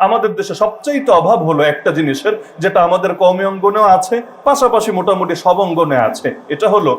আমাদের দেশে সবচাইতে অভাব হলো একটা জিনিসের, যেটা আমাদের কওমি অঙ্গনেও আছে, পাশাপাশি মোটামুটি সব অঙ্গনে আছে। এটা হলো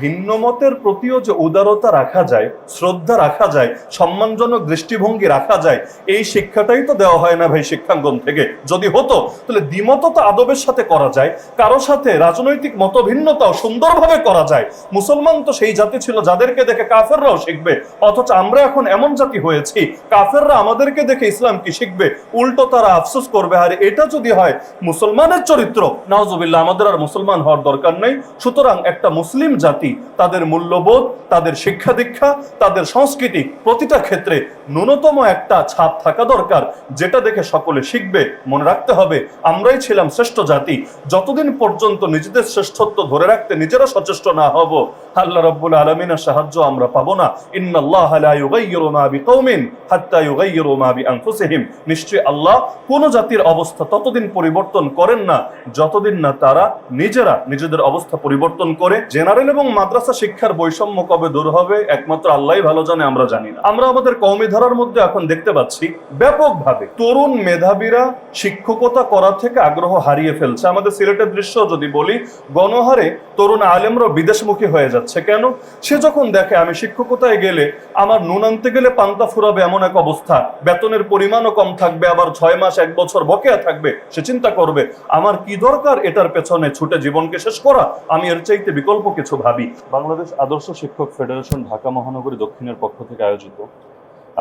ভিন্ন মতের প্রতিও যে উদারতা রাখা যায়, শ্রদ্ধা রাখা যায়, সম্মানজনক দৃষ্টিভঙ্গি রাখা যায়, এই শিক্ষাটাই তো দেওয়া হয় না ভাই শিক্ষাঙ্গন থেকে। যদি হতো তাহলে দ্বিমত তো আদবের সাথে করা যায়, কারো সাথে রাজনৈতিক মতভিন্নতাও সুন্দরভাবে করা যায়। মুসলমান তো সেই জাতি ছিল যাদেরকে দেখে কাফেররাও শিখবে, অথচ আমরা এখন এমন জাতি হয়েছি কাফেররা আমাদেরকে দেখে ইসলাম কি শিখবে, উল্টো তারা আফসোস করবে। আর এটা যদি হয় মুসলমানের চরিত্র, নাউজুবিল্লাহ, আমাদের আর মুসলমান হওয়ার দরকার নেই। সুতরাং একটা মুসলিম জাতি তাদের মূল্যবোধ, তাদের শিক্ষা দীক্ষা, তাদের সংস্কৃতি প্রতিটা ক্ষেত্রে ন্যূনতম একটা ছাপ থাকা দরকার, যেটা দেখে সকলে শিখবে। মনে রাখতে হবে আমরাই ছিলাম শ্রেষ্ঠ জাতি যতদিন পর্যন্ত নিজেদের শ্রেষ্ঠত্ব ধরে রাখতে নিজেরা সচেষ্ট না হব, আল্লাহ রাব্বুল আলামিনের সাহায্য আমরা পাবো না। ইন্নাল্লাহা লা ইউগাইয়িরু মা বিকাউমিন হাত্তা ইউগাইয়িরু মা বিআনফুসিহিম, নিশ্চয়ই আল্লাহ কোন জাতির অবস্থা ততদিন পরিবর্তন করেন না যতদিন না তারা নিজেরা নিজেদের অবস্থা পরিবর্তন করে। জেনারেল এবং মাদ্রাসা শিক্ষার বৈষম্য কবে দূর হবে একমাত্র আল্লাহই ভালো জানে, আমরা জানি না। আমরা আমাদের কওমি ধারার মধ্যে এখন দেখতে পাচ্ছি ব্যাপকভাবে তরুণ মেধাবীরা শিক্ষকতা করা থেকে আগ্রহ হারিয়ে ফেলছে। আমাদের সিলেটের দৃশ্য যদি বলি, গণহারে তরুণ আলেমরা বিদেশমুখী হয়ে যাচ্ছে। কেন? সে যখন দেখে আমি শিক্ষকতায় গেলে আমার নুন আনতে গেলে পান্তা ফুরাবে এমন এক অবস্থা, বেতনের পরিমাণও কম থাকবে, আবার 6 মাস 1 বছর বকেয়া থাকবে, সে চিন্তা করবে আমার কি দরকার এটার পেছনে ছুটে জীবনকে শেষ করা, আমি এর চাইতে বিকল্প কিছু ভাবি। বাংলাদেশ আদর্শ শিক্ষক ফেডারেশন ঢাকা মহানগরী দক্ষিণের পক্ষ থেকে আয়োজিত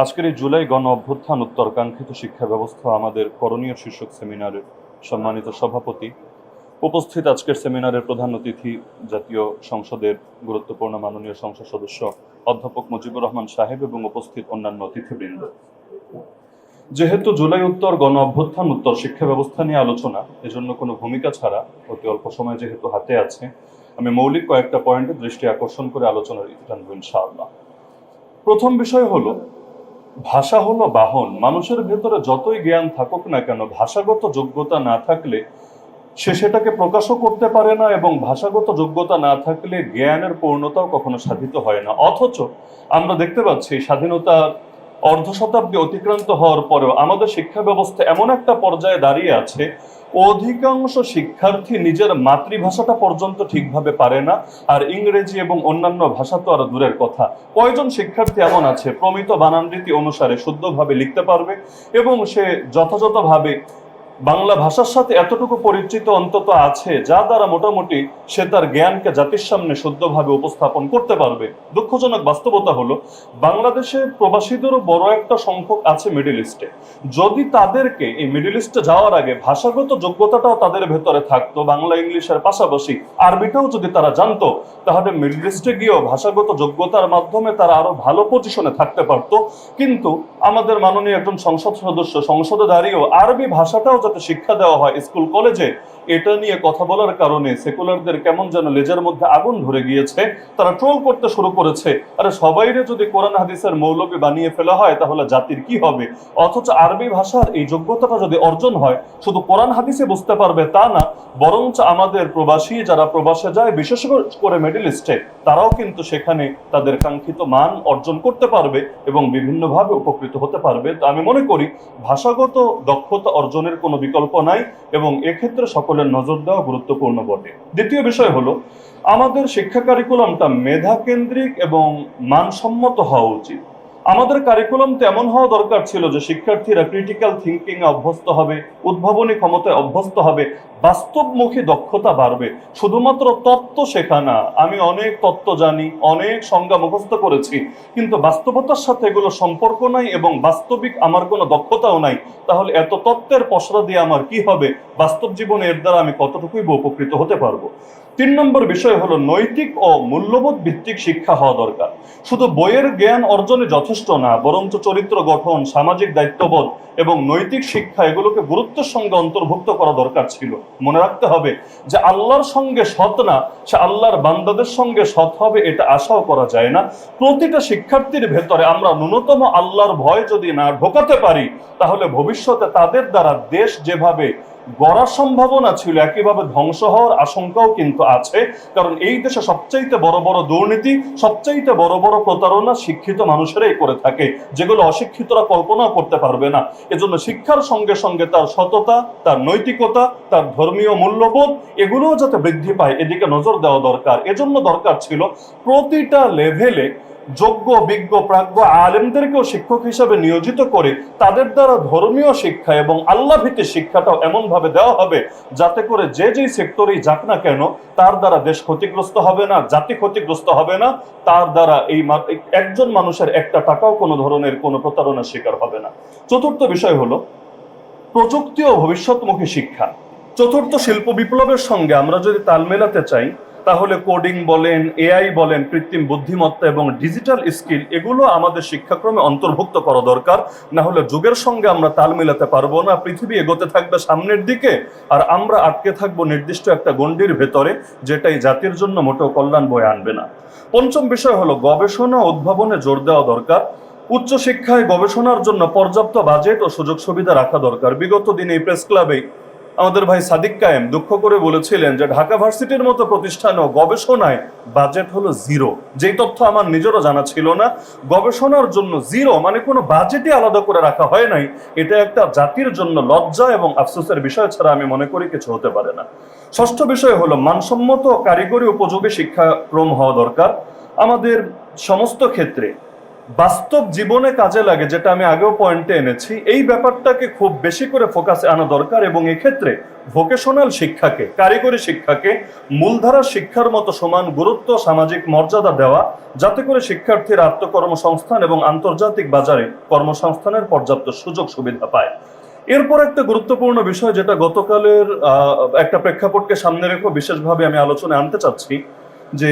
আজকের এই জুলাই গণ অভ্যুত্থান উত্তর কাঙ্ক্ষিত শিক্ষা ব্যবস্থা আমাদের করণীয় শীর্ষক সেমিনারের সম্মানিত সভাপতি, উপস্থিত আজকের সেমিনারের প্রধান অতিথি জাতীয় সংসদের গুরুত্বপূর্ণ মাননীয় সংসদ সদস্য অধ্যাপক মুজিবুর রহমান সাহেব এবং উপস্থিত অন্যান্য অতিথিবৃন্দ। যেহেতু জুলাই উত্তর গণ অভ্যুত্থান উত্তর শিক্ষা ব্যবস্থা নিয়ে আলোচনা, এজন্য কোনো ভূমিকা ছাড়া অতি অল্প সময় যেহেতু হাতে আছে, আমি মৌলিক কয়েকটা পয়েন্টে দৃষ্টি আকর্ষণ করে আলোচনার ইতি টানবো ইনশাআল্লাহ। প্রথম বিষয় হলো, ভাষা হলো বাহন। মানুষের ভেতরে যতই জ্ঞান থাকুক না কেন, ভাষাগত যোগ্যতা না থাকলে সে সেটাকে প্রকাশও করতে পারে না, এবং ভাষাগত যোগ্যতা না থাকলে জ্ঞানের পূর্ণতাও কখনো সাধিত হয় না। অথচ আমরা দেখতে পাচ্ছি স্বাধীনতার অর্ধ শতাব্দী অতিক্রান্ত হওয়ার পরেও আমাদের শিক্ষা ব্যবস্থা এমন একটা পর্যায়ে দাঁড়িয়ে আছে, অধিকাংশ শিক্ষার্থী নিজের মাতৃভাষাটা পর্যন্ত ঠিকভাবে পারে না, আর ইংরেজি এবং অন্যান্য ভাষা তো আরো দূরের কথা। কয়জন শিক্ষার্থী এমন আছে প্রমিত বানান রীতি অনুসারে শুদ্ধভাবে লিখতে পারবে এবং সে যথাযথভাবে বাংলা ভাষার সাথে এতটুকু পরিচিত অন্তত আছে যা দ্বারা মোটামুটি সে তার জ্ঞানকে জাতির সামনে শুদ্ধভাবে উপস্থাপন করতে পারবে? দুঃখজনক বাস্তবতা হলো বাংলাদেশে প্রবাসীদেরও বড় একটা সংখ্যক আছে মিডল ইস্টে। যদি তাদেরকে এই মিডল ইস্টে যাওয়ার আগে ভাষাগত যোগ্যতাটাও তাদের ভেতরে থাকতো, বাংলা ইংলিশের পাশাপাশি আরবিটাও যদি তারা জানতো, তাহলে মিডল ইস্টে গিয়েও ভাষাগত যোগ্যতার মাধ্যমে তারা আরো ভালো পজিশনে থাকতে পারতো। কিন্তু আমাদের মাননীয় একজন সংসদ সদস্য সংসদে দাঁড়িয়েও আরবি ভাষাটাও যাতে শিক্ষা দেওয়া হয় স্কুল কলেজে, এটা নিয়ে কথা বলার কারণে সেকুলারদের কেমন যেন লেজের মধ্যে আগুন ধরে গিয়েছে। তারা ট্রোল করতে শুরু করেছে, আরে সবাইরে যদি কোরআন হাদিসের মৌলবী বানিয়ে ফেলা হয় তাহলে জাতির কি হবে? অথচ আরবি ভাষার এই যোগ্যতাটা যদি অর্জন হয়, শুধু কোরআন হাদিসে বুঝতে পারবে তা না, বরঞ্চ আমাদের প্রবাসী যারা প্রবাসে যায়, বিশেষ করে মিডল ইস্টে, তারাও কিন্তু সেখানে তাদের কাঙ্ক্ষিত মান অর্জন করতে পারবে এবং বিভিন্নভাবে উপকৃত হতে পারবে। তো আমি মনে করি ভাষাগত দক্ষতা অর্জনের কোনো বিকল্প নাই এবং এক্ষেত্রে সকলের নজর দেওয়া গুরুত্বপূর্ণ বটে। দ্বিতীয় বিষয় হলো, আমাদের শিক্ষা কারিকুলামটা মেধা কেন্দ্রিক এবং মানসম্মত হওয়া উচিত। আমাদের কারিকুলাম তো এমন হওয়া দরকার ছিল যে শিক্ষার্থীরা ক্রিটিক্যাল থিঙ্কিং এ অভ্যস্ত হবে, উদ্ভাবনী ক্ষমতায় অভ্যস্ত হবে, বাস্তবমুখী দক্ষতা বাড়বে। শুধুমাত্র তত্ত্ব শেখা না, আমি অনেক তত্ত্ব জানি, অনেক সংজ্ঞা মুখস্থ করেছি, কিন্তু বাস্তবতার সাথে এগুলো সম্পর্ক নাই এবং বাস্তবিক আমার কোনো দক্ষতাও নাই, তাহলে এত তত্ত্বের পসরা দিয়ে আমার কি হবে? বাস্তব জীবনে এর দ্বারা আমি কতটুকুই উপকৃত হতে পারবো? 3 নম্বর বিষয় হলো, নৈতিক ও মূল্যবোধ ভিত্তিক শিক্ষা হওয়া দরকার। শুধু বইয়ের জ্ঞান অর্জনে যথেষ্ট না, বরঞ্চ চরিত্র গঠন, সামাজিক দায়িত্ববোধ এবং নৈতিক শিক্ষা এগুলোকে গুরুত্বের সঙ্গে অন্তর্ভুক্ত করা দরকার ছিল। মনে রাখতে হবে যে আল্লাহর সঙ্গে সৎ না, সে আল্লাহর বান্দাদের সঙ্গে সৎ হবে এটা আশাও করা যায় না। প্রতিটা শিক্ষার্থীর ভেতরে আমরা ন্যূনতম আল্লাহর ভয় যদি না ঢোকাতে পারি, তাহলে ভবিষ্যতে তাদের দ্বারা দেশ যেভাবে গড়ার সম্ভাবনা ছিল, একইভাবে ধ্বংস হওয়ার আশঙ্কাও কিন্তু আছে। কারণ এই দেশে সবচাইতে বড় বড় দুর্নীতি, সবচাইতে বড় বড় প্রতারণা শিক্ষিত মানুষেরাই করে থাকে, যেগুলো অশিক্ষিতরা কল্পনাও করতে পারবে না। এজন্য শিক্ষার সঙ্গে সঙ্গে তার সততা, তার নৈতিকতা, তার ধর্মীয় মূল্যবোধ এগুলোও যাতে বৃদ্ধি পায়, এদিকে নজর দেওয়া দরকার। এজন্য দরকার ছিল প্রতিটা লেভেলে যোগ্য, বিজ্ঞ, প্রাজ্ঞ আলেমদেরকেও শিক্ষক হিসাবে নিয়োজিত করে তাদের দ্বারা ধর্মীয় শিক্ষা এবং আল্লাহ ভিত্তিক শিক্ষাটাও এমন ভাবে দেওয়া হবে যাতে করে যে যেই সেক্টরেই যাক না কেন তার দ্বারা দেশ ক্ষতিগ্রস্ত হবে না, জাতি ক্ষতিগ্রস্ত হবে না, তার দ্বারা এই একজন মানুষের একটা টাকাও কোনো ধরনের কোনো প্রতারণার শিকার হবে না। চতুর্থ বিষয় হলো প্রযুক্তি ও ভবিষ্যৎমুখী শিক্ষা। চতুর্থ শিল্প বিপ্লবের সঙ্গে আমরা যদি তাল মেলাতে চাই, তাহলে কোডিং বলেন, এআই বলেন, কৃত্রিম বুদ্ধিমত্তা এবং ডিজিটাল স্কিল এগুলো আমাদের শিক্ষাক্রমে অন্তর্ভুক্ত করা দরকার। না হলে যুগের সঙ্গে আমরা তাল মেলাতে পারবো না। পৃথিবী এগোতে থাকবে সামনের দিকে, আর আমরা আটকে থাকবো নির্দিষ্ট একটা গণ্ডির ভেতরে, যেটাই জাতির জন্য মোটেও কল্যাণ বয়ে আনবে না। পঞ্চম বিষয় হলো গবেষণা ও উদ্ভাবনে জোর দেওয়া দরকার। উচ্চশিক্ষায় গবেষণার জন্য পর্যাপ্ত বাজেট ও সুযোগ সুবিধা রাখা দরকার। বিগত দিনে এই প্রেস ক্লাবে আমাদের ভাই সাদিক কায়েম দুঃখ করে বলেছিলেন যে ঢাকা ভার্সিটির মতো প্রতিষ্ঠানও গবেষণায় বাজেট হলো জিরো। যেই তথ্য আমার নিজেরও জানা ছিল না। গবেষণার জন্য জিরো মানে কোনো বাজেটই আলাদা করে রাখা হয় নাই। এটা একটা জাতির জন্য লজ্জা এবং আফসোসের বিষয় ছাড়া আমি মনে করি কিছু হতে পারে না। ষষ্ঠ বিষয় হলো মানসম্মত কারিগরি উপযোগী শিক্ষাক্রম হওয়া দরকার। আমাদের সমস্ত ক্ষেত্রে বাস্তব জীবনে কাজে লাগে, যেটা আমি আগেও পয়েন্টে এনেছি, এই ব্যাপারটাকে খুব বেশি করে ফোকাসে আনা দরকার। এবং এক্ষেত্রে ভোকেশনাল শিক্ষাকে, কারিগরি শিক্ষাকে মূলধারার শিক্ষার মতো সমান গুরুত্ব, সামাজিক মর্যাদা দেওয়া, যাতে করে শিক্ষার্থীরা আত্মকর্মসংস্থান এবং আন্তর্জাতিক বাজারে কর্মসংস্থানের পর্যাপ্ত সুযোগ সুবিধা পায়। এরপর একটা গুরুত্বপূর্ণ বিষয়, যেটা গতকালের একটা প্রেক্ষাপটকে সামনে রেখে বিশেষভাবে আমি আলোচনায় আনতে চাচ্ছি, যে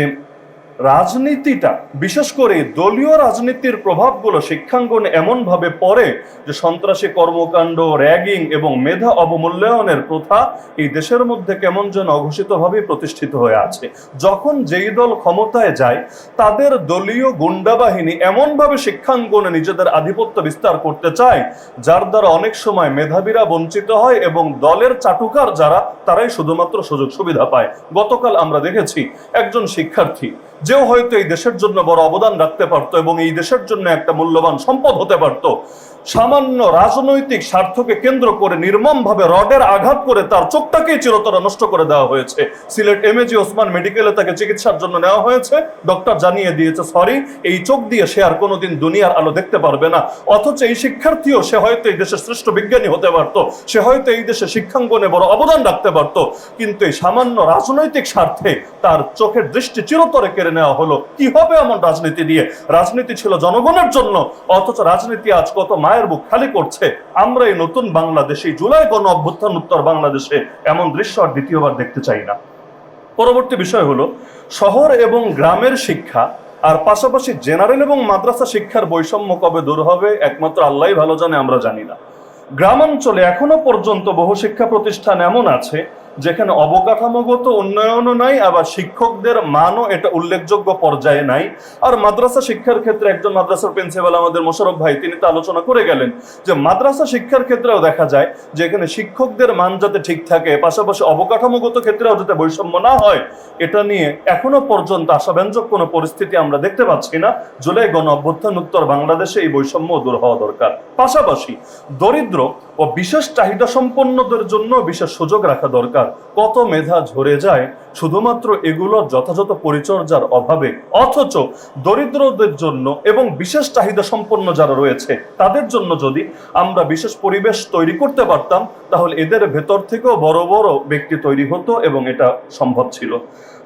রাজনীতিটা, বিশেষ করে দলীয় রাজনীতির প্রভাবগুলো শিক্ষাঙ্গনে এমন ভাবে পড়ে যে সন্ত্রাসী কর্মকাণ্ড, র্যাগিং এবং মেধা অবমূল্যায়নের প্রথা এই দেশের মধ্যে কেমন যেন অঘোষিতভাবে প্রতিষ্ঠিত হয়ে আছে। যখন যেই দল ক্ষমতায় যায় তাদের দলীয় গুন্ডাবাহিনী এমনভাবে শিক্ষাঙ্গনে নিজেদের আধিপত্য বিস্তার করতে চায়, যার দ্বারা অনেক সময় মেধাবীরা বঞ্চিত হয় এবং দলের চাটুকার যারা, তারাই শুধুমাত্র সুযোগ সুবিধা পায়। গতকাল আমরা দেখেছি একজন শিক্ষার্থী, যেও হয়তো এই দেশের জন্য বড় অবদান রাখতে পারতো এবং এই দেশের জন্য একটা মূল্যবান সম্পদ হতে পারতো, সামান্য রাজনৈতিক স্বার্থকে কেন্দ্র করে নির্মমভাবে রডের আঘাত করে তার চোখটাকেই চিরতরে নষ্ট করে দেওয়া হয়েছে। সিলেট এমএজি ওসমান মেডিকেলে তাকে চিকিৎসার জন্য নেওয়া হয়েছে। ডক্টর জানিয়ে দিয়েছে সরি, এই চোখ দিয়ে সে আর কোনোদিন দুনিয়ার আলো দেখতে পারবে না। অথচ এই শিক্ষার্থীও, সে হয়তো এই দেশের শ্রেষ্ঠ বিজ্ঞানী হতে পারতো, সে হয়তো এই দেশে শিক্ষাঙ্গনে বড় অবদান রাখতে পারতো, কিন্তু এই সামান্য রাজনৈতিক স্বার্থে তার চোখের দৃষ্টি চিরতরে কেড়ে নেওয়া হলো। কি হবে এমন রাজনীতি দিয়ে? রাজনীতি ছিল জনগণের জন্য, অথচ রাজনীতি আজ কত মায়ের বুক খালি করছে। আমরা এই নতুন বাংলাদেশে, জুলাই গণ অভ্যুত্থান উত্তর বাংলাদেশে এমন দৃশ্য আর দ্বিতীয়বার দেখতে চাই না। পরবর্তী বিষয় হলো শহর এবং গ্রামের শিক্ষা আর পাশাপাশি জেনারেল এবং মাদ্রাসা শিক্ষার বৈষম্য কবে দূর হবে একমাত্র আল্লাহই ভালো জানে, আমরা জানি না। গ্রামাঞ্চলে এখনো পর্যন্ত বহু শিক্ষা প্রতিষ্ঠান এমন আছে যেখানে অবকাঠামোগত উন্নয়নও নাই, আবার শিক্ষকদের মানও এটা উল্লেখযোগ্য পর্যায়ে নাই। আর মাদ্রাসা শিক্ষার ক্ষেত্রে একজন মাদ্রাসার প্রিন্সিপাল আমাদের মোশাররফ ভাই, তিনি তো আলোচনা করে গেলেন যে মাদ্রাসা শিক্ষার ক্ষেত্রেও দেখা যায় যে এখানে শিক্ষকদের মান যাতে ঠিক থাকে, পাশাপাশি অবকাঠামোগত ক্ষেত্রেও যাতে বৈষম্য না হয়, এটা নিয়ে এখনো পর্যন্ত আশাব্যঞ্জক কোনো পরিস্থিতি আমরা দেখতে পাচ্ছি না। জুলাই গণ অভ্যুত্থান উত্তর বাংলাদেশে এই বৈষম্য দূর হওয়া দরকার। পাশাপাশি দরিদ্র ও বিশেষ চাহিদা সম্পন্নদের জন্য বিশেষ সুযোগ রাখা দরকার। কত মেধা ঝরে যায় শুধুমাত্র এগুলোর যথাযথ পরিচর্যার অভাবে, অথচ দরিদ্রদের জন্য এবং বিশেষ চাহিদা সম্পন্ন যারা রয়েছে তাদের জন্য যদি আমরা বিশেষ পরিবেশ তৈরি করতে পারতাম, তাহলে এদের ভেতর থেকেও বড় বড় ব্যক্তি তৈরি হতো এবং এটা সম্ভব ছিল।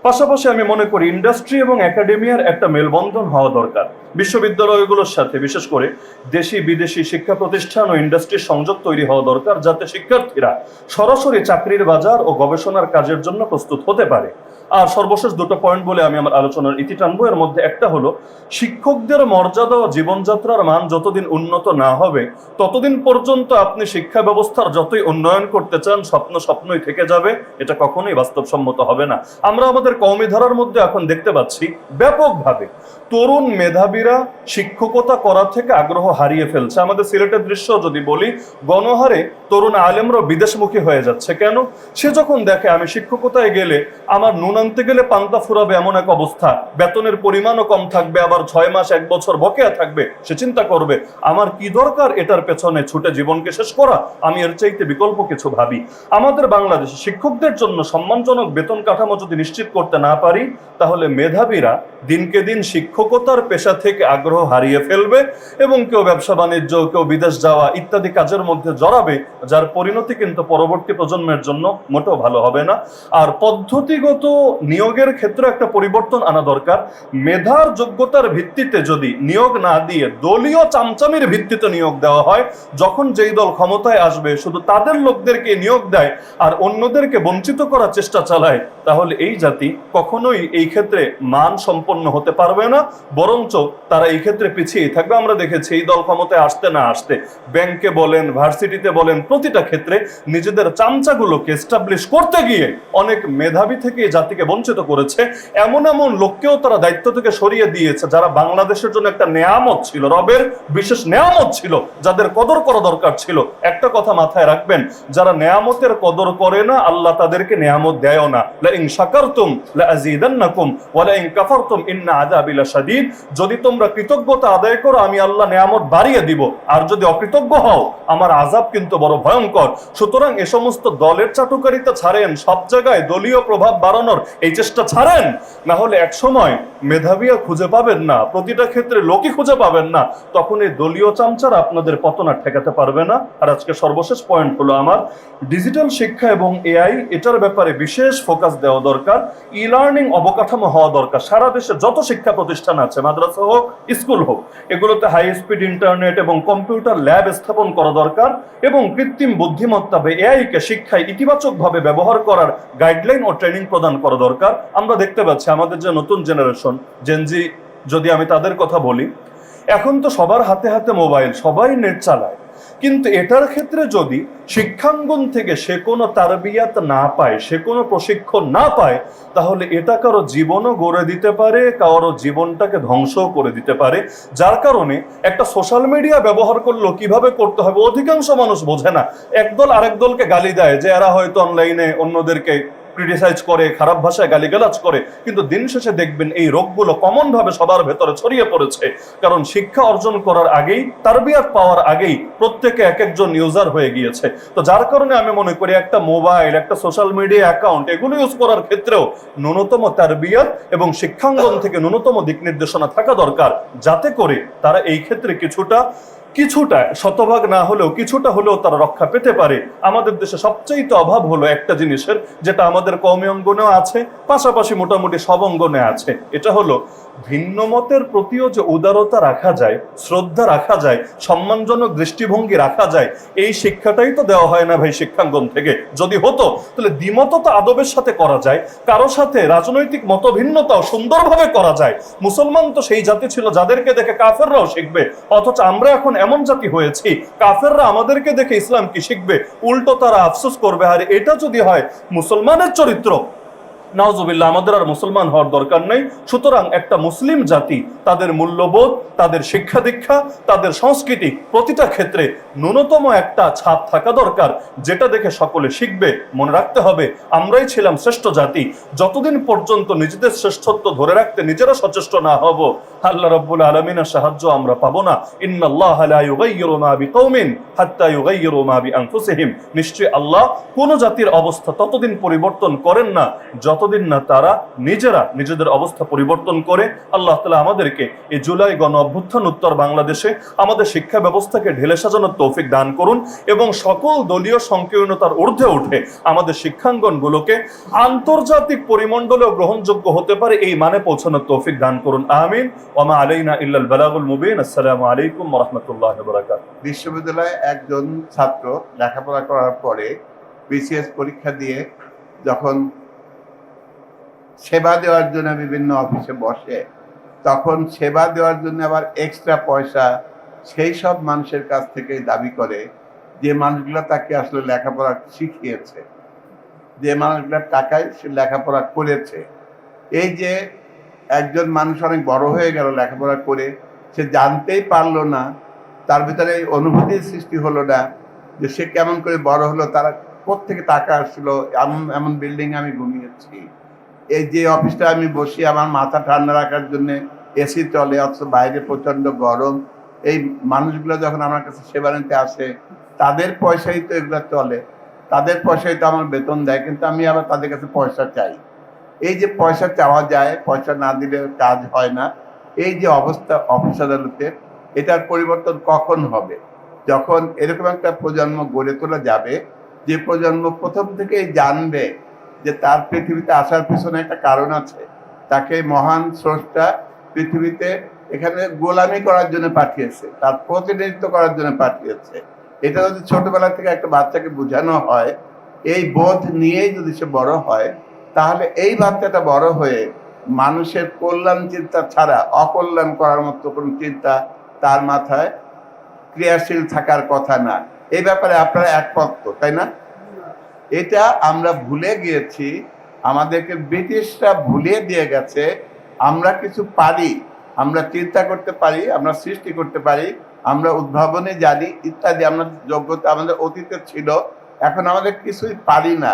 পাশাপাশি আমি মনে করি ইন্ডাস্ট্রি এবং একাডেমিয়ার একটা মেলবন্ধন হওয়া দরকার। বিশ্ববিদ্যালয়গুলোর সাথে বিশেষ করে দেশি বিদেশি শিক্ষা প্রতিষ্ঠান ও ইন্ডাস্ট্রির সংযোগ তৈরি হওয়া দরকার, যাতে শিক্ষার্থীরা সরাসরি চাকরির বাজার ও গবেষণার কাজের জন্য প্রস্তুত হতে পারে। আর সর্বশেষ দুটো পয়েন্ট বলে আমি আমার আলোচনার ইতি টানবো। এর মধ্যে একটা হলো, শিক্ষকদের মর্যাদা ও জীবনযাত্রার মান যতদিন উন্নত না হবে ততদিন পর্যন্ত আপনি শিক্ষা ব্যবস্থার যতই উন্নয়ন করতে চান স্বপ্নই থেকে যাবে। এটা কখনোই বাস্তবসম্মত হবে না। আমরা আমাদের কওমি ধারার মধ্যে এখন দেখতে পাচ্ছি ব্যাপকভাবে তরুণ মেধাবীরা শিক্ষকতা করা থেকে আগ্রহ হারিয়ে ফেলছে। আমাদের সিলেটের দৃশ্য যদি বলি, গণহারে তরুণ আলেমরা বিদেশমুখী হয়ে যাচ্ছে। কেন? সে যখন দেখে আমি শিক্ষকতায় গেলে আমার নুন আনতে গেলে পান্তা ফুরাবে এমন এক অবস্থা, বেতনের পরিমাণও কম থাকবে, আবার 6 মাস 1 বছর বকেয়া থাকবে, সে চিন্তা করবে আমার কি দরকার এটার পেছনে ছুটে জীবনকে শেষ করা, আমি এর চাইতে বিকল্প কিছু ভাবি। আমাদের বাংলাদেশে শিক্ষকদের জন্য সম্মানজনক বেতন কাঠামো যদি নিশ্চিত করতে না পারি, তাহলে মেধাবীরা দিনকে দিন শিক্ষকতার পেশা থেকে আগ্রহ হারিয়ে ফেলবে এবং কেউ ব্যবসা বাণিজ্য, কেউ বিদেশ যাওয়া ইত্যাদি কাজের মধ্যে জড়াবে, যার পরিণতি কিন্তু পরবর্তী প্রজন্মের জন্য মোটেও ভালো হবে না। আর পদ্ধতিগত নিয়োগের ক্ষেত্রে একটা পরিবর্তন আনা দরকার। মেধার যোগ্যতার ভিত্তিতে যদি নিয়োগ না দিয়ে দলীয় চামচামির ভিত্তিতে নিয়োগ দেওয়া হয়, যখন যেই দল ক্ষমতায় আসবে শুধু তাদের লোকদেরকে নিয়োগ দেয় আর অন্যদেরকে বঞ্চিত করার চেষ্টা চালায়, তাহলে এই জাতি কখনোই এই ক্ষেত্রে মান সম্পন্ন হতে পারবে না, বরঞ্চ তারা এই ক্ষেত্রে পিছিয়ে থাকবে। আমরা দেখেছি এই দল ক্ষমতায় আসতে না আসতে ব্যাংকে বলেন, ভার্সিটিতে বলেন, প্রতিটা ক্ষেত্রে নিজেদের চামচাগুলোকে এস্টাবলিশ করতে গিয়ে অনেক মেধাবী থেকে এই জাতিকে বঞ্চিত করেছে। এমন এমন লোককেও তারা দায়িত্ব থেকে সরিয়ে দিয়েছে যারা বাংলাদেশের জন্য একটা নেয়ামত ছিল, রবের বিশেষ নেয়ামত ছিল, যাদের কদর করা দরকার ছিল। একটা কথা মাথায় রাখবেন, যারা নেয়ামতের কদর করে না আল্লাহ তাদেরকে নেয়ামত দেয়ও না। লা ইন শাকারতুম লা আযীদান্নাকুম ওয়া লা ইন কাফারতুম ইন্না আযাবি লাশাদীদ। যদি তোমরা কৃতজ্ঞতা আদায় করো আমি আল্লাহ নেয়ামত বাড়িয়ে দিব, আর যদি অকৃতজ্ঞ হও আমার আযাব কিন্তু বড় ভয়ঙ্কর। সুতরাং এ সমস্ত দলের চাটুকারিতা ছাড়েন, সব জায়গায় দলীয় প্রভাব বাড়ানোর এই চেষ্টা ছাড়েন, না হলে এক সময় মেধাবীরা খুঁজে পাবেন না, প্রতিটা ক্ষেত্রে লোকই খুঁজে পাবেন না, তখন এই দলীয় চামচারা আপনাদের পতন আর ঠেকাতে পারবে না। আর আজকে সর্বশেষ পয়েন্ট হলো আমার, ডিজিটাল শিক্ষা এবং এআই এটার ব্যাপারে বিশেষ ফোকাস দেওয়া দরকার। ই লার্নিং অবকাঠামো হওয়া দরকার। সারা দেশে যত শিক্ষা প্রতিষ্ঠান আছে, মাদ্রাসা হোক, স্কুল হোক, এগুলোতে হাই স্পিড ইন্টারনেট এবং কম্পিউটার ল্যাব স্থাপন করা দরকার এবং কৃত্রিম বুদ্ধিমত্তা বা এআই কে শিক্ষায় ইতিবাচকভাবে ব্যবহার করার গাইডলাইন ও ট্রেনিং প্রদান করা দরকার। আমরা দেখতে পাচ্ছি আমাদের যে নতুন জেনারেশন জেনজি, যদি আমি তাদের কথা বলি, এখন তো সবার হাতে হাতে মোবাইল, সবাই নেট চালায়, কিন্তু এটার ক্ষেত্রে যদি শিক্ষাঙ্গন থেকে সে কোনো তারবিয়াত না পায়, সে কোনো প্রশিক্ষণ না পায়, তাহলে এটা কারো জীবনও গড়ে দিতে পারে, কারো জীবনটাকে ধ্বংসও করে দিতে পারে। যার কারণে একটা সোশ্যাল মিডিয়া ব্যবহার করলেও কিভাবে করতে হবে অধিকাংশ মানুষ বোঝে না। একদল আরেক দলকে গালি দেয় যে এরা হয়তো অনলাইনে অন্যদেরকে ক্রিটিসাইজ করে, খারাপ ভাষায় গালিগালাজ করে, কিন্তু দিন শেষে দেখবেন এই রোগগুলো কমন ভাবে সবার ভেতরে ছড়িয়ে পড়েছে। কারণ শিক্ষা অর্জন করার আগেই, তারবিয়াত পাওয়ার আগেই প্রত্যেকে এক একজন ইউজার হয়ে গিয়েছে। তো যার কারণে আমি মনে করি একটা মোবাইল, একটা সোশ্যাল মিডিয়া অ্যাকাউন্ট এগুলো ইউজ করার ক্ষেত্রেও ন্যূনতম তারবিয়াত এবং শিক্ষাঙ্গন থেকে ন্যূনতম দিক নির্দেশনা থাকা দরকার, যাতে করে তারা এই ক্ষেত্রে কিছুটা শতভাগ না হলেও কিছুটা হলেও তারা রক্ষা পেতে পারে। আমাদের দেশে সবচাইতে অভাব হলো একটা জিনিসের, যেটা আমাদের কওমি অঙ্গনেও আছে, পাশাপাশি মোটামুটি সব অঙ্গনে আছে। এটা হলো ভিন্ন মতের প্রতিও যে উদারতা রাখা যায়, শ্রদ্ধা রাখা যায়, সম্মানজনক দৃষ্টিভঙ্গি রাখা যায়, এই শিক্ষাটাই তো দেওয়া হয় না ভাই শিক্ষাঙ্গন থেকে। যদি হতো তাহলে দ্বিমত তো আদবের সাথে করা যায়, কারো সাথে রাজনৈতিক মতভিন্নতাও সুন্দরভাবে করা যায়। মুসলমান তো সেই জাতি ছিল যাদেরকে দেখে কাফেররাও শিখবে, অথচ আমরা এখন এমন জাতি হয়েছি কাফেররা আমাদেরকে দেখে ইসলাম কি শিখবে, উল্টো তারা আফসোস করবে। আর এটা যদি হয় মুসলমানের চরিত্র, নাউজুবিল্লাহ, আমাদের আর মুসলমান হওয়ার দরকার নেই। সুতরাং একটা মুসলিম জাতি তাদের মূল্যবোধ, তাদের শিক্ষা দীক্ষা, তাদের সংস্কৃতি প্রতিটা ক্ষেত্রে ন্যূনতম একটা ছাপ থাকা দরকার, যেটা দেখে সকলে শিখবে। মনে রাখতে হবে আমরাই ছিলাম শ্রেষ্ঠ জাতি। যতদিন পর্যন্ত নিজেদের শ্রেষ্ঠত্ব ধরে রাখতে নিজেরা সচেষ্ট না হব, আল্লাহ রাব্বুল আলামিনের সাহায্য আমরা পাবো না। ইন্নাল্লাহা লা ইউগাইয়িরু মা বিকওমিন হাত্তা ইউগাইয়িরু মা বিআনফুসিহিম। নিশ্চয়ই আল্লাহ কোন জাতির অবস্থা ততদিন পরিবর্তন করেন না যতদিন না তারা নিজেরা নিজেদের অবস্থা পরিবর্তন করে। আল্লাহ তাআলা আমাদেরকে এই জুলাই গণ অভ্যুত্থান উত্তর বাংলাদেশে আমাদের শিক্ষা ব্যবস্থাকে ঢেলে সাজানোর তৌফিক দান করুন এবং সকল দলীয় সংকীর্ণতার ঊর্ধ্বে উঠে আমাদের শিক্ষাঙ্গনগুলোকে আন্তর্জাতিক পরিমণ্ডলেও গ্রহণযোগ্য হতে পারে এই মানে পৌঁছানোর তৌফিক দান করুন। আমিন। ওয়া মা আলাইনা ইল্লাল বালাগুল মুবিন। আসসালামু আলাইকুম ওয়া রাহমাতুল্লাহি ওয়া বারাকাতুহু। বিশ্ববিদ্যালয়ে একজন ছাত্র লেখাপড়া করার পরে বিসিএস পরীক্ষা দিয়ে যখন সেবা দেওয়ার জন্য বিভিন্ন অফিসে বসে, তখন সেবা দেওয়ার জন্য আবার এক্সট্রা পয়সা সেই সব মানুষের কাছ থেকে দাবি করে, যে মানুষগুলো তাকে আসলে লেখাপড়া শিখিয়েছে, যে মানুষগুলোর টাকায় সে লেখাপড়া করেছে। এই যে একজন মানুষ অনেক বড় হয়ে গেল লেখাপড়া করে, সে জানতেই পারলো না, তার ভিতরে এই অনুভূতির সৃষ্টি হলো না যে সে কেমন করে বড় হলো, তারা কোত্থেকে টাকা আসলো, এমন এমন বিল্ডিং আমি ঘুমিয়েছি, এই যে অফিসটা আমি বসি আমার মাথা ঠান্ডা রাখার জন্য এসি চলে, অথচ বাইরে প্রচন্ড গরম। এই মানুষগুলো যখন আমার কাছে সেবা নিতে আসে, তাদের পয়সাই তো এগুলো চলে, তাদের পয়সাই তো আমার বেতন দেয়, কিন্তু আমি আবার তাদের কাছে পয়সা চাই। এই যে পয়সা চাওয়া যায়, পয়সা না দিলে কাজ হয় না, এই যে অবস্থা অফিস আদালতের, এটার পরিবর্তন কখন হবে? যখন এরকম একটা প্রজন্ম গড়ে তোলা যাবে, যে প্রজন্ম প্রথম থেকেই জানবে যে তার পৃথিবীতে আসার পিছনে একটা কারণ আছে, তাকে মহান স্রষ্টা পৃথিবীতে এখানে গোলামি করার জন্য পাঠিয়েছে, তার প্রতিনিধিত্ব করার জন্য পাঠিয়েছে। এটা যদি ছোটবেলা থেকে একটা বাচ্চাকে বোঝানো হয়, এই বোধ নিয়েই যদি সে বড় হয়, তাহলে এই বাচ্চাটা বড় হয়ে মানুষের কল্যাণ চিন্তা ছাড়া অকল্যাণ করার মতো কোনো চিন্তা তার মাথায় ক্রিয়াশীল থাকার কথা না। এই ব্যাপারে আপনারা একমত তো, তাই না? এটা আমরা ভুলে গিয়েছি, আমাদেরকে ব্রিটিশরা ভুলিয়ে দিয়ে গেছে। আমরা কিছু পারি, আমরা চিন্তা করতে পারি, আমরা সৃষ্টি করতে পারি, আমরা উদ্ভাবনে জানি ইত্যাদি, আমরা যোগ্যতা আমাদের অতীতে ছিল, এখন আমাদের কিছুই পারি না।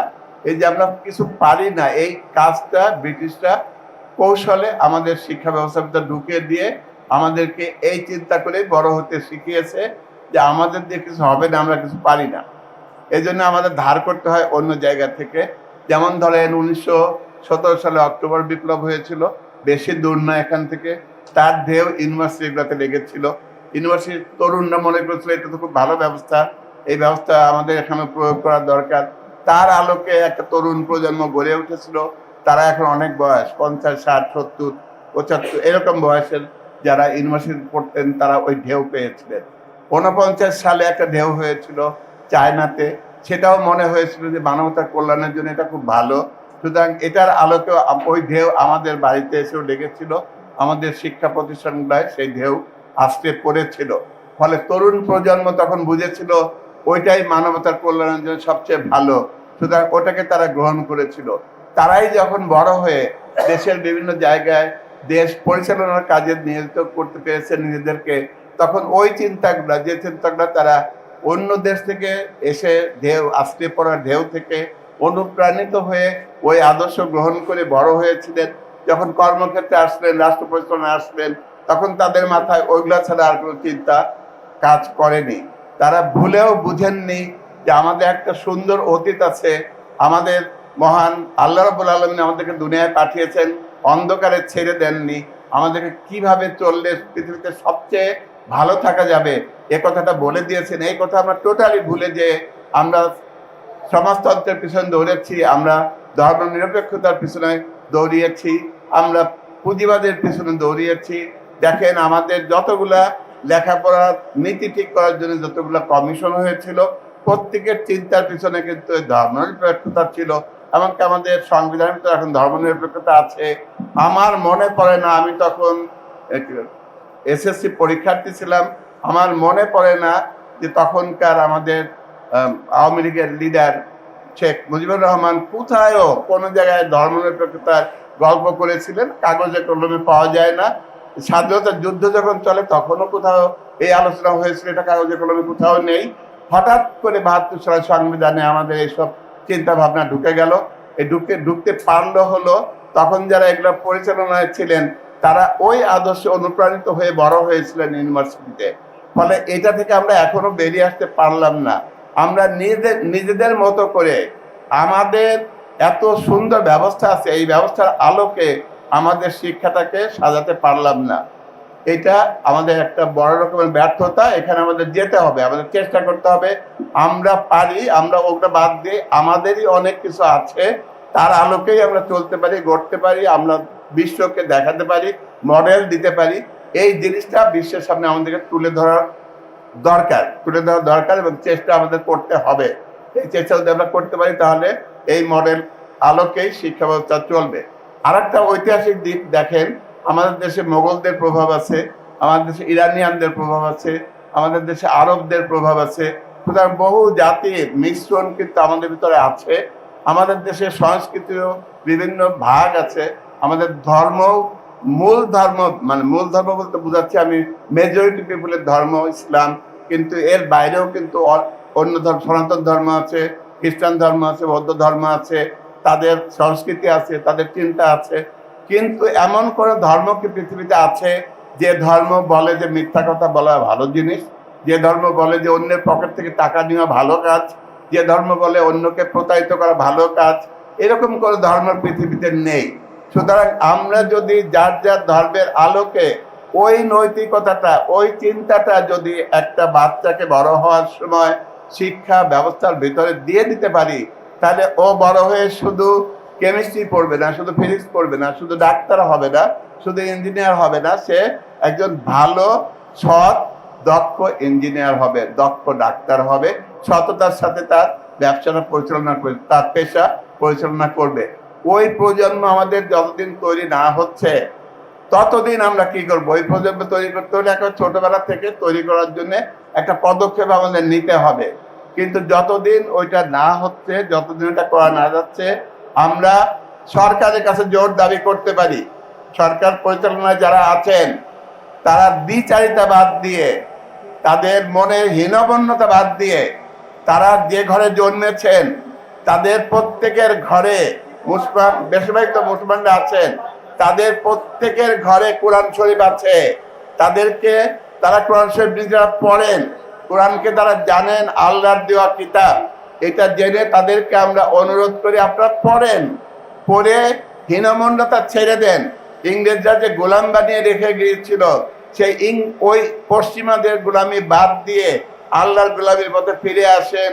এই যে আমরা কিছু পারি না, এই কাজটা ব্রিটিশরা কৌশলে আমাদের শিক্ষা ব্যবস্থার ভিতরে ঢুকিয়ে দিয়ে আমাদেরকে এই চিন্তা করে বড় হতে শিখিয়েছে যে আমাদের দিয়ে কিছু হবে না, আমরা কিছু পারি না। এই জন্য আমাদের ধার করতে হয় অন্য জায়গা থেকে। যেমন ধরেন 1917 সালে অক্টোবর বিপ্লব হয়েছিল, বেশি দূর না এখান থেকে, তার ঢেউ ইউনিভার্সিটিগুলোতে লেগেছিল। ইউনিভার্সিটির তরুণরা মনে করেছিল এটা তো খুব ভালো ব্যবস্থা, এই ব্যবস্থা আমাদের এখানে প্রয়োগ করা দরকার। তার আলোকে একটা তরুণ প্রজন্ম গড়ে উঠেছিল, তারা এখন অনেক বয়স, 50, 60, 70, 75 এরকম বয়সের যারা ইউনিভার্সিটি পড়তেন, তারা ওই ঢেউ পেয়েছিলেন। 49 সালে একটা ঢেউ হয়েছিল চায়নাতে, সেটাও মনে হয়েছিল যে মানবতার কল্যাণের জন্য এটা খুব ভালো। সুতরাং এটার আলোকে ওই ঢেউ আমাদের বাড়িতে এসেও লেগেছিল, আমাদের শিক্ষা প্রতিষ্ঠানগুলোয় সেই ঢেউ আস্তে পড়েছিল। ফলে তরুণ প্রজন্ম তখন বুঝেছিল ওইটাই মানবতার কল্যাণের জন্য সবচেয়ে ভালো, সুতরাং ওটাকে তারা গ্রহণ করেছিল। তারাই যখন বড় হয়ে দেশের বিভিন্ন জায়গায় দেশ পরিচালনার কাজে নিয়োজিত করতে পেরেছে নিজেদেরকে, তখন ওই চিন্তাগুলো, যে চিন্তাগুলো তারা অন্য দেশ থেকে এসে ঢেউ আসতে পড়া ঢেউ থেকে অনুপ্রাণিত হয়ে ওই আদর্শ গ্রহণ করে বড় হয়েছিলেন, যখন কর্মক্ষেত্রে আসলেন, রাষ্ট্র পরিচালনায় আসলেন, তখন তাদের মাথায় ওইগুলা ছাড়া আর কোনো চিন্তা কাজ করেনি। তারা ভুলেও বুঝেননি যে আমাদের একটা সুন্দর অতীত আছে, আমাদের মহান আল্লাহ রাব্বুল আলামিন আমাদেরকে দুনিয়ায় পাঠিয়েছেন, অন্ধকারে ছেড়ে দেননি, আমাদেরকে কিভাবে চললে পৃথিবীতে সবচেয়ে ভালো থাকা যাবে এ কথাটা বলে দিয়েছেন। এই কথা আমরা টোটালি ভুলে যে আমরা সমাজতন্ত্রের পিছনে দৌড়েছি, আমরা ধর্ম নিরপেক্ষতার পিছনে দৌড়িয়েছি, আমরা পুঁজিবাদের পিছনে দৌড়িয়েছি। দেখেন আমাদের যতগুলা লেখাপড়ার নীতি ঠিক করার জন্য যতগুলা কমিশন হয়েছিল, প্রত্যেকের চিন্তার পিছনে কিন্তু ধর্ম নিরপেক্ষতা ছিল। এমনকি আমাদের সংবিধানের ভিতরে এখন ধর্ম নিরপেক্ষতা আছে। আমার মনে পড়ে না, আমি তখন এসএসসি পরীক্ষার্থী ছিলাম, আমার মনে পড়ে না যে তখনকার আমাদের আওয়ামী লীগের লিডার শেখ মুজিবুর রহমান কোথায়ও কোনো জায়গায় ধর্মনিরপেক্ষতার গল্প করেছিলেন, কাগজে কলমে পাওয়া যায় না। স্বাধীনতার যুদ্ধ যখন চলে তখনও কোথাও এই আলোচনা হয়েছিল, এটা কাগজে কলমে কোথাও নেই। হঠাৎ করে 72 সালের সংবিধানে আমাদের এইসব চিন্তা ভাবনা ঢুকে গেল। এই ঢুকতে পারলো হলো তখন যারা এগুলো পরিচালনায় ছিলেন, তারা ওই আদর্শে অনুপ্রাণিত হয়ে বড় হয়েছিলেন ইউনিভার্সিটিতে। ফলে এটা থেকে আমরা এখনো বেরিয়ে আসতে পারলাম না। আমরা নিজেদের মতো করে আমাদের এত সুন্দর ব্যবস্থা আছে, এই ব্যবস্থার আলোকে আমাদের শিক্ষাটাকে সাজাতে পারলাম না। এটা আমাদের একটা বড় রকমের ব্যর্থতা। এখানে আমাদের যেতে হবে, আমাদের চেষ্টা করতে হবে। আমরা পারি, আমরা ওটা বাদ দিয়ে আমাদেরই অনেক কিছু আছে, তার আলোকেই আমরা চলতে পারি, গড়তে পারি, আমরা বিশ্বকে দেখাতে পারি, মডেল দিতে পারি। এই জিনিসটা বিশ্বের সামনে আমাদেরকে তুলে দেওয়া দরকার এবং চেষ্টা আমাদের করতে হবে। এই চেষ্টা যদি আমরা করতে পারি, তাহলে এই মডেল আলোকেই শিক্ষা ব্যবস্থা চলবে। আর একটা ঐতিহাসিক দিক দেখেন, আমাদের দেশে মোগলদের প্রভাব আছে, আমাদের দেশে ইরানিয়ানদের প্রভাব আছে, আমাদের দেশে আরবদের প্রভাব আছে। সুতরাং বহু জাতির মিশ্রণ কিন্তু আমাদের ভিতরে আছে। আমাদের দেশের সংস্কৃতিরও বিভিন্ন ভাগ আছে। আমাদের ধর্ম, মূল ধর্ম, মানে মূল ধর্ম বলতে বোঝাচ্ছি আমি মেজরিটি পিপুলের ধর্ম ইসলাম, কিন্তু এর বাইরেও কিন্তু অন্য ধর্ম, সনাতন ধর্ম আছে, খ্রিস্টান ধর্ম আছে, বৌদ্ধ ধর্ম আছে, তাদের সংস্কৃতি আছে, তাদের চিন্তা আছে। কিন্তু এমন কোনো ধর্ম কি পৃথিবীতে আছে যে ধর্ম বলে যে মিথ্যা কথা বলা ভালো জিনিস, যে ধর্ম বলে যে অন্যের পকেট থেকে টাকা নেওয়া ভালো কাজ, যে ধর্ম বলে অন্যকে প্রতারিত করা ভালো কাজ? এরকম কোনো ধর্ম পৃথিবীতে নেই। সুতরাং আমরা যদি যার যার ধর্মের আলোকে ওই নৈতিকতাটা, ওই চিন্তাটা যদি একটা বাচ্চাকে বড় হওয়ার সময় শিক্ষা ব্যবস্থার ভিতরে দিয়ে দিতে পারি, তাহলে ও বড় হয়ে শুধু কেমিস্ট্রি পড়বে না, শুধু ফিজিক্স পড়বে না, শুধু ডাক্তার হবে না, শুধু ইঞ্জিনিয়ার হবে না, সে একজন ভালো সৎ দক্ষ ইঞ্জিনিয়ার হবে, দক্ষ ডাক্তার হবে, সততার সাথে তার ব্যবসাটা পরিচালনা করবে, তার পেশা পরিচালনা করবে। ওই প্রজন্ম আমাদের যতদিন তৈরি না হচ্ছে ততদিন আমরা কি করবো? ওই প্রজন্ম তৈরি করতে হলে একটা ছোটবেলা থেকে তৈরি করার জন্য একটা পদক্ষেপ আমাদের নিতে হবে। কিন্তু যতদিন ওইটা না হচ্ছে, যতদিন ওটা করা না যাচ্ছে, আমরা সরকারের কাছে জোর দাবি করতে পারি, সরকার পরিচালনায় যারা আছেন তারা দ্বিচারিতা বাদ দিয়ে, তাদের মনের হীনমন্যতা বাদ দিয়ে, তারা যে ঘরে জন্মেছেন তাদের প্রত্যেকের ঘরে, মুসলমান বেশিরভাগ তো মুসলমানরা আছেন, তাদের প্রত্যেকের ঘরে কোরআন শরীফ আছে। তাদেরকে, তারা কোরআন শরীফ নিজেরা পড়েন, কোরআনকে তারা জানেন আল্লাহর দেওয়া কিতাব। এটা জেনে তাদেরকে আমরা অনুরোধ করি আপনারা পড়েন, পড়ে হীনমন্যতা ছেড়ে দেন। ইংরেজরা যে গোলাম বানিয়ে রেখে গিয়েছিল, সেই ওই পশ্চিমাদের গোলামি বাদ দিয়ে আল্লাহর গোলামির পথে ফিরে আসেন।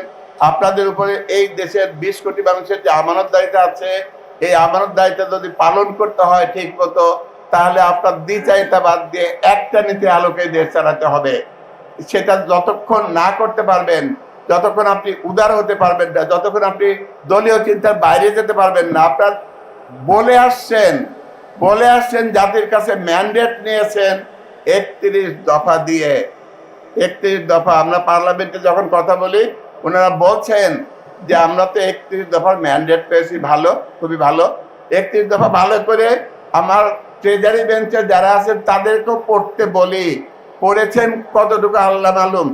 আপনাদের উপরে এই দেশের 20 কোটি মানুষের যে আমানতদারিতা আছে, এই আমানতদারিতা যদি পালন করতে হয় ঠিক মতো, তাহলে আপনার দ্বিচারিতা বাদ দিয়ে একটা নীতি আলোকে দেশ চালাতে হবে। সেটা যতক্ষণ না করতে পারবেন, যতক্ষণ আপনি উদার হতে পারবেন না, যতক্ষণ আপনি দলীয় চিন্তার বাইরে যেতে পারবেন না, আপনার বলে আসছেন জাতির কাছে ম্যান্ডেট নিয়েছেন 31 দফা দিয়ে। 31 দফা আমরা পার্লামেন্টে যখন কথা বলি, ওনারা বলছেন যে আমরা তো 31 দফার ম্যান্ডেট পেয়েছি, ভালো, খুবই ভালো। 31 দফা ভালো করে আমার ট্রেজারি বেঞ্চে যারা আছেন তাদেরকেও পড়তে বলি। পড়েছেন কতটুকু আল্লাহ মালুম।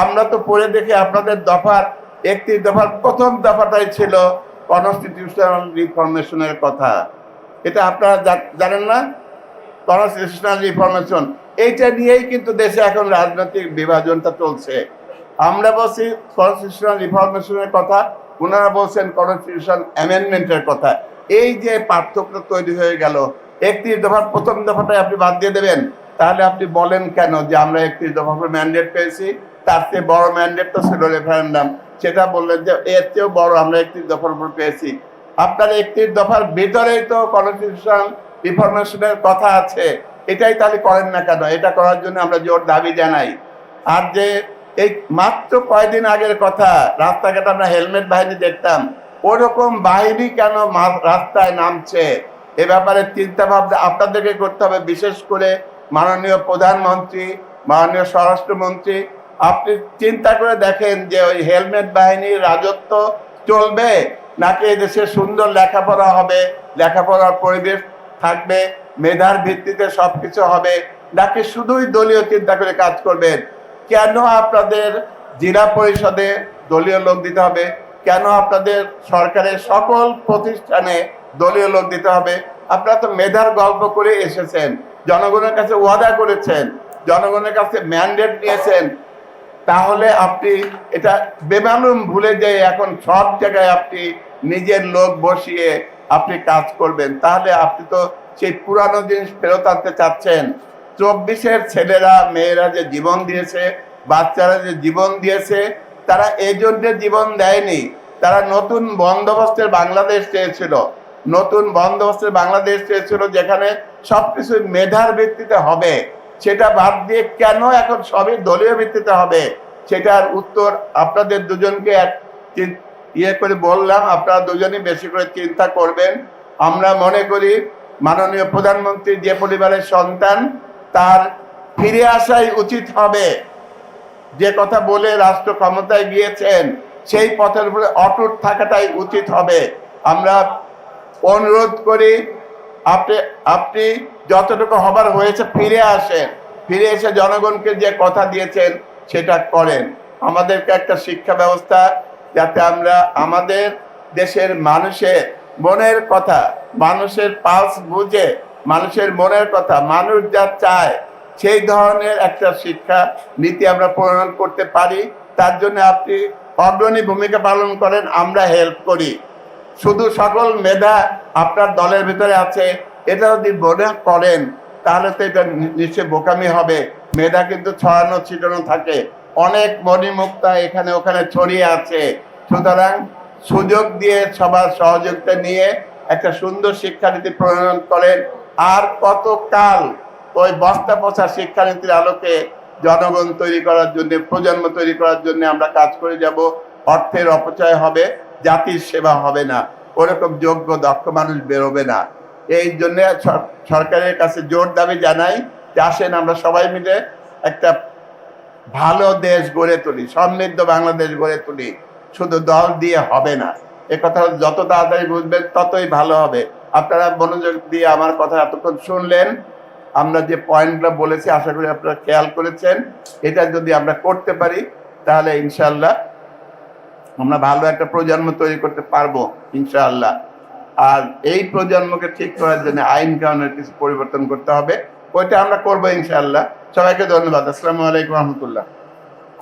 আমরা তো পড়ে দেখি আপনাদের দফার 31 দফার প্রথম দফাটাই ছিল কনস্টিটিউশনাল রিফরমেশনের কথা। এটা আপনারা জানেন না? কনস্টিটিউশনাল রিফরমেশন, এইটা নিয়েই কিন্তু দেশে এখন রাজনৈতিক বিভাজনটা চলছে। আমরা বলছি কনস্টিটিউশনাল রিফরমেশনের কথা, ওনারা বলছেন কনস্টিটিউশন অ্যামেন্ডমেন্টের কথা। এই যে পার্থক্য তৈরি হয়ে গেল, 31 দফার প্রথম দফাটাই আপনি বাদ দিয়ে দেবেন, তাহলে আপনি বলেন কেন যে আমরা 31 দফা করে ম্যান্ডেট পেয়েছি, তার চেয়ে বড় ম্যান্ডেট তো ছিল রেফারেন্ডাম, সেটা বললেন যে এর চেয়েও বড় আমরা 31 দফার উপর পেয়েছি। আপনার 31 দফার ভিতরেই তো কনস্টিটিউশন রিফরমেশনের কথা আছে, এটাই তাহলে করেন না কেন? এটা করার জন্য আমরা জোর দাবি জানাই। আর যে এই মাত্র কয়েকদিন আগের কথা, রাস্তাঘাটে আমরা হেলমেট বাহিনী দেখতাম, ওরকম বাহিনী কেন রাস্তায় নামছে? এ ব্যাপারে চিন্তা ভাবনা আপনাদেরকে করতে হবে। বিশেষ করে মাননীয় প্রধানমন্ত্রী, মাননীয় স্বরাষ্ট্রমন্ত্রী, আপনি চিন্তা করে দেখেন যে ওই হেলমেট বাহিনীর রাজত্ব চলবে, নাকি এই দেশে সুন্দর লেখাপড়া হবে, লেখাপড়ার পরিবেশ থাকবে, মেধার ভিত্তিতে সবকিছু হবে, নাকি শুধুই দলীয় চিন্তা করে কাজ করবেন? কেন আপনাদের জেলা পরিষদে দলীয় লোক দিতে হবে? কেন আপনাদের সরকারের সকল প্রতিষ্ঠানে দলীয় লোক দিতে হবে? আপনারা তো মেধার গল্প করে এসেছেন, জনগণের কাছে ওয়াদা করেছেন, জনগণের কাছে ম্যান্ডেট নিয়েছেন, তাহলে আপনি এটা বেমালুম ভুলে যেয়ে এখন সব জায়গায় আপনি নিজের লোক বসিয়ে আপনি কাজ করবেন, তাহলে আপনি তো সেই পুরানো জিনিস ফেরত আনতে চাচ্ছেন। 24-এর ছেলেরা মেয়েরা যে জীবন দিয়েছে, বাচ্চারা যে জীবন দিয়েছে, তারা এই জন্য জীবন দেয়নি, তারা নতুন বন্দোবস্তের বাংলাদেশ চেয়েছিল, নতুন বন্দোবস্তের বাংলাদেশ চেয়েছিল যেখানে সবকিছু মেধার ভিত্তিতে হবে। সেটা বাদ দিয়ে কেন এখন সবই দলীয় ভিত্তিতে হবে? সেটার উত্তর আপনাদের দুজনকে ইয়ে করে বললাম, আপনারা দুজনই বেশি করে চিন্তা করবেন। আমরা মনে করি মাননীয় প্রধানমন্ত্রী যে পরিবারের সন্তান, তার ফিরে আসাই উচিত হবে। যে কথা বলে রাষ্ট্র ক্ষমতায় গিয়েছেন, সেই পথের উপরে অটুট থাকাটাই উচিত হবে। আমরা অনুরোধ করি, আপনি যতটুকু হবার হয়েছে ফিরে আসেন, ফিরে এসে জনগণকে যে কথা দিয়েছেন সেটা করেন। আমাদেরকে একটা শিক্ষা ব্যবস্থা, যাতে আমরা আমাদের দেশের মানুষের মনের কথা, মানুষের পালস বুঝে, মানুষের মনের কথা, মানুষ যা চায় সেই ধরনের একটা শিক্ষা নীতি আমরা প্রণয়ন করতে পারি। তার জন্য আপনি অগ্রণী ভূমিকা পালন করেন, আমরা হেল্প করি। শুধু সকল মেধা আপনার দলের ভিতরে আছে এটা যদি মনে করেন, তাহলে তো এটা নিশ্চয়ই বোকামি হবে। মেধা কিন্তু ছড়ানো ছিটানো থাকে, অনেক মণিমুক্তা এখানে ওখানে ছড়িয়ে আছে। সুতরাং সুযোগ দিয়ে সবার সহযোগিতা নিয়ে একটা সুন্দর শিক্ষানীতি প্রণয়ন করেন। আর কতকাল ওই বস্তা পচা শিক্ষানীতির আলোকে জনগণ তৈরি করার জন্য, প্রজন্ম তৈরি করার জন্য আমরা কাজ করে যাব? অর্থের অপচয় হবে, জাতির সেবা হবে না, ওরকম যোগ্য দক্ষ মানুষ বেরোবে না। এই জন্য সরকারের কাছে জোর দাবি জানাই যে আসেন আমরা সবাই মিলে একটা ভালো দেশ গড়ে তুলি, সমৃদ্ধ বাংলাদেশ গড়ে তুলি। শুধু দল দিয়ে হবে না, এ কথা যত তাড়াতাড়ি বুঝবেন ততই ভালো হবে। আপনারা মনোযোগ দিয়ে আমার কথা এতক্ষণ শুনলেন। আমরা যে পয়েন্টগুলো বলেছি আশা করি আপনারা খেয়াল করেছেন। এটা যদি আমরা করতে পারি তাহলে ইনশাআল্লাহ আমরা ভালো একটা প্রজন্ম তৈরি করতে পারবো ইনশাআল্লাহ। আর এই প্রজন্মকে ঠিক করার জন্য আইন কানুনের কিছু পরিবর্তন করতে হবে, ওইটা আমরা করবো ইনশাআল্লাহ। সবাইকে ধন্যবাদ। আসসালামু আলাইকুম রহমতুল্লাহ।